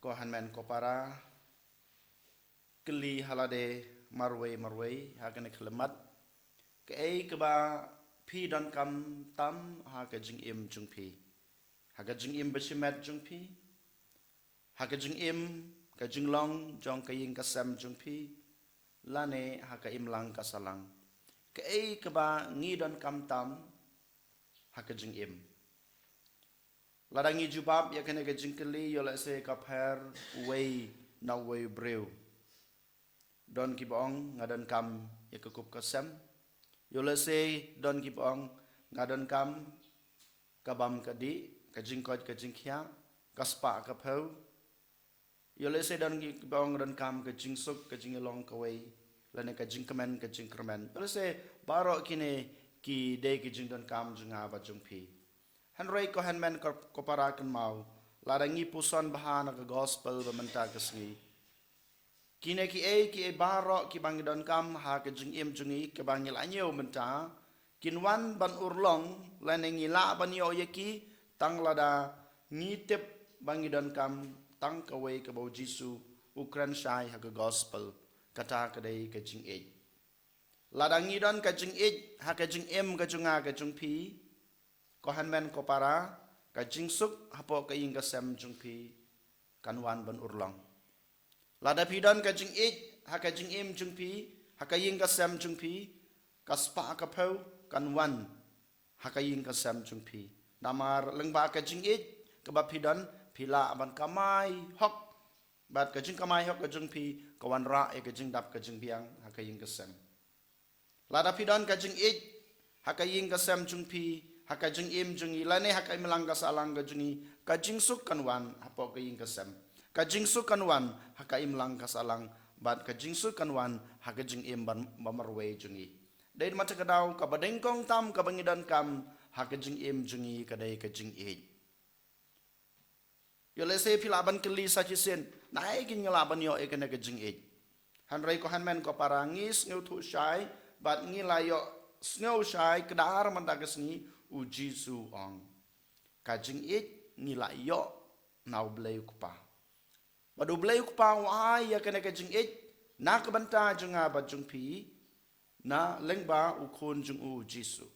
ko hanmen ko para keli halade marway hakan khlemat ke ei ke ba phi dan kam tam ha ka jing im jung phi ha ka jing im besimet jung phi ha ka jing im ka jing long jong ka yin ka sam jung phi lane ha ka im lang ka salang ke ei ke ba ngi dan kam tam ha ka jing im ladangi jubab ya kene ke jing keli yo la se ka pher way na way breu don ki bong ngadan kam ya ke kup ka sam yo la se don ki bong ngadan kam ka bam ka di ka jing ko ka jing khia ka spa ka phau yo la se don ki bong ngadan kam ka jing suk ka jing long ka way lane ka jing kamen ka jing kermen yo la se baro kine ki de ki jing don kam junga ba jung phi Henry ko henmen ko parakan mau ladangi puson bahana ka gospel ba menta kasngi kine ki e baro ki bangidon kam ha ka jing im jungi ke bangil anyo menta kinwan ban urlong lanengi la ban yo yaki tang lada ngitep bangidon kam tang ka we ka bau jisu ukran shai ha ka gospel kata ka dei ka jing e ladangi don ka jing e ha ka jing im ka junga ka jung pi ko hanmen ko para ka jingsuk hapo ka ing ka sem jung pi kanwan ban urlang lada pidan ka jing it ha ka jing im jung pi ha ka ing ka sem jung pi ka spa ka phau kanwan ha ka ing ka sem jung pi namar lengba ka jing it ka ba pidan pila ban kamai hok bat ka jing kamai hok ka jung pi ka wan ra e ka jing dap ka jing biang ha ka ing ka sem lada pidan ka jing it ha ka ing ka sem jung pi haka jing im jungi lane haka im langga salang ga jungi ka jing suk kanwan hapo ka ing kasem ka jing suk kanwan haka im langga salang bat ka jing suk kanwan haka jing im ban mamarwe jungi dai mata ka daw ka badeng kong tam ka bangidan kam haka jing im jungi ka dai ka jing e yo le se pilaban keli sa chisen nai kin ngalaban yo e kana ka jing e han rai ko han men ko parangis ngeu thu shai bat ngilayo snow shai kedar mandagas ni u jisu ong kajing it ngila yo nau bleu kupa badu bleu kupa wai ya kena kajing it na kabanta junga ba jung pi na lengba u khun jung u jisu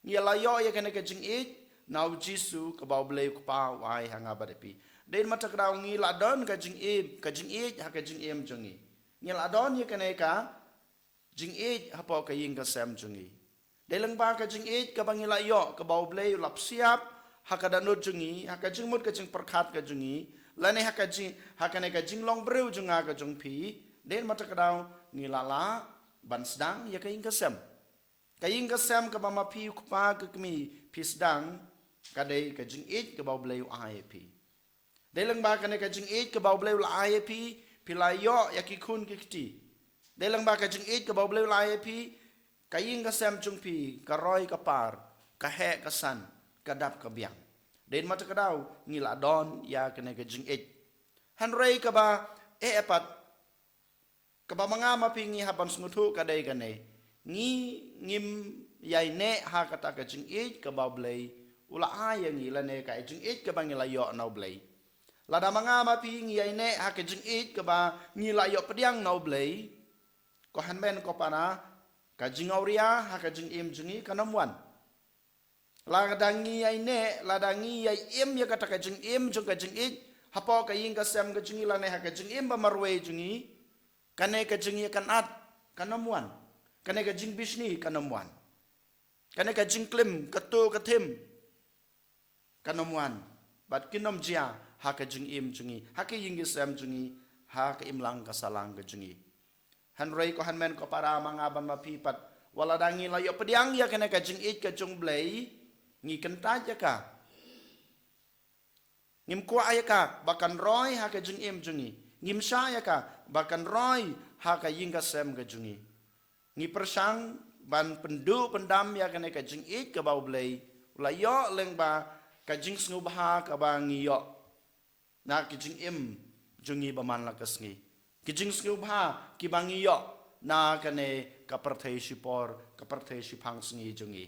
ngila yo ya kena kajing it nau jisu ka bau bleu kupa wai hanga ba depi den mata krau ngila don kajing it ha kajing em jungi ngila don ya kena ka jing it hapo ka ying ka sam jungi Dalam bahasa jing it ka bangila yo ka bau blay lap siap haka danut jungi haka jing mut ka jing perkat ka jungi lane haka ne ka jing long breu junga ka jung pi den mata kadau ngilala ban sedang ya ka ing kasem ka bama pi ku pa ka kmi pi sedang ka dei ka jing it ka bau blay ai pi dalam bahasa ne ka jing it ka bau blay ai pi pilayo ya ki kun ki kti dalam bahasa jing it ka bau blay ai pi kaying ka sem chung pi ka roy ka par ka he ka san ka dap ka biang den mata ka daw ngila don ya kene ka jing it han rei ka ba e epat ka ba mga mapingi haban snguthu ka dai gane ngi ngim yai ne ha ka ta ka jing it ka ba blai ula ai ngila ne ka jing it ka ba ngila yo nau blai lada mga mapingi yai ne ha ka jing it ka ba ngila yo pediang nau blai ko han men ko pana kajing auria ha kajing im jungi kanamuan ladangi ai ne ladangi ai im ya kata kajing im jung kajing it hapo kaying kasem kajing lane ha kajing im ba marwe jungi kane kajing ya kanat kanamuan kane kajing bisni kanamuan kane kajing klim katu katim kanamuan bat kinom jia ha kajing im jungi ha kaying kasem jungi ha ka im lang kasalang kajungi Hanrei ko hanmen ko para mangaban mapipat wala dangi layo pediang ya kena ka jing it ka jung blai ngi kenta ja ka ngim kwa ya ka bakan roy ha ka jing im jungi ngim sha ya ka bakan roy ha ka ying ka sem ka jungi ngi persang ban pendu pendam ya kena ka jing it ka bau blai layo leng ba ka jing sngu ba ka ba ngi yo na ka jing im jungi ba man la kasngi kijing skubha kibangi yo na kane kaperthei sipor kaperthei sipang sngi jungi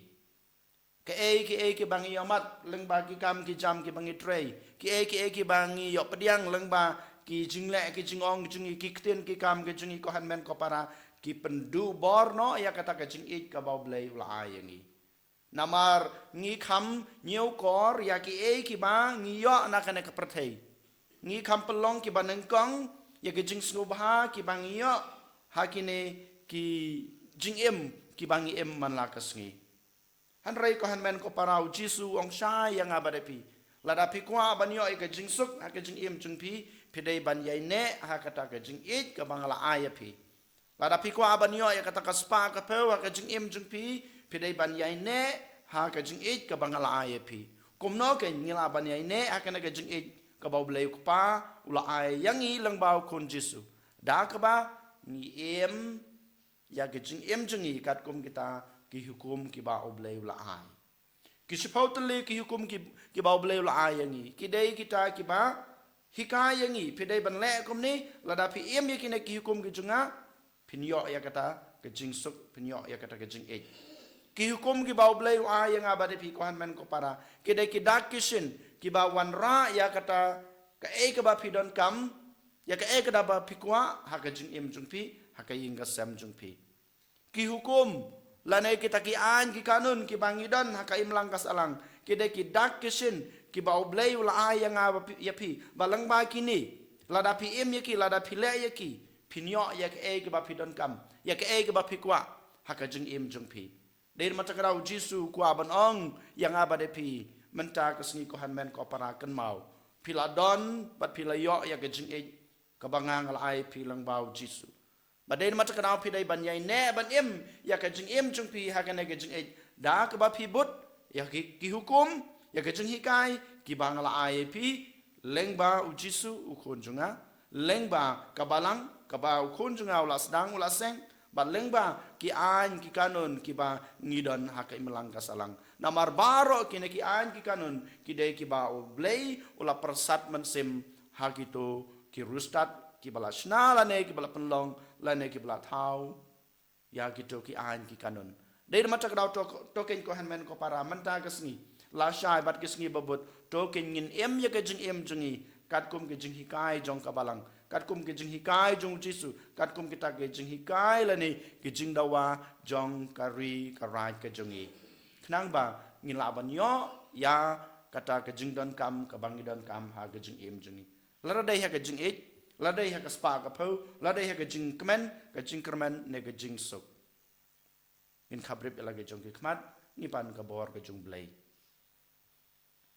ke bangi yo mat leng ba ki kam ki jam ki bangi trei ki bangi yo pediang leng ba ki jing le ki jing ong jing ki ktien ki kam ki jing ko han men ko para ki pendu bor no ya kata ka jing ik ka bau blei ula ayangi namar ngi kham nyiu kor ya ki ki ba ngi yo na kana ka prathei ngi kham pelong ki baneng kong ya ki jing snubha ki bang yo hakine ki jing em ki bang em man la kasngi han rai ko han men ko parau jisu ong sha yang abadepi lada pi kwa ban yo ka jing suk ha ka jing em jing pi pidei ban yai ne ha kata ka jing it ka bang la aya pi lada pi kwa ban yo ya kata ka spa ka pe ha ka jing em jing pi pidei ban yai ne ha ka jing it ka bang la aya pi kum no ke ngila ban yai ne ha ka na ka jing it ka bau blei ku pa ula aya yang i lang bau kun jisu da ka ba ni em ya ka jing em jing i kat kum kita ki hukum ki ba oblei ula ai ki sipautli ki hukum ki ba oblei ula ai yangi ki dei kita ki ba hikai yangi pidei ban le kum ni lada pi em ki ne ki hukum ki junga pinyo ya kata ke jing suk pinyo ya kata ke jing e ki hukum ki ba oblei ula ai yang abade pi ko han men ko para ki dei ki dak kishin ki ba wan ra ya kata ka ka ba pi don kam ya ka ka da ba pi kwa ha ka jing em jung pi ha ka ing ka sam jung pi ki hukum lanai kita ki an ki kanun ki bangidan haka imlang kas alang kide ki dak kishin ki ba oblei ula ayang ya pi balang ba kini lada pi em yaki lada pi le yaki pinyo yak ki ba pi don kam yak ki ba pi kwa haka jing em jung pi der matakrau jisu kwa ban ong yang abade pi menta kasni ko han men ko para kan mau piladon bat pilayo yak jing e kabangang la ai pi lang bau jisu Badai mata kenal pidai banyai ne ban em ya ka jing em jung pi ha ka ne ka jing e da ka ba pi but ya ki hukum ya ka jing hikai ki bang la ai pi leng ba u jisu u khon junga leng ba ka balang ka ba u khon junga ula sedang ula seng ba leng ba ki an ki kanun ki ba ngidon ha ka imlang ka salang namar baro ki ne ki an ki kanun ki dei ki ba u blei ula persat mensim ha gitu ki rustat ki bala snala ne ki bala penlong la ne ki bala thau ya ki to ki an ki kanun dei mata kadau to ken ko han men ko para manta kasni la shai bat kisni babut to ken ngin em ya ka jing em jungi kat kum ke jing hikai jong ka balang kat kum ke jing hikai jong jisu kat kum kita ke jing hikai la ne ki jing dawa jong kari karai ka jungi knang ba ngin la ban yo ya kata ke jing don kam ka bangi don kam ha ke jing em jungi la dai ha ke jing e ladai ha ka spa ka pau ladai ha ka jing kemen ka jing kermen ne ka jing sok in khabrip ela ke jong ki khmat ni pan ka bor ka jung blai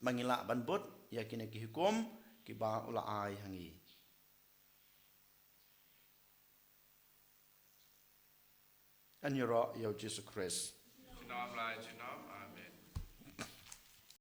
mangila ban bot ya kine ki hukum ki ba ula ai hangi an yoro yo Jesus Christ Amen.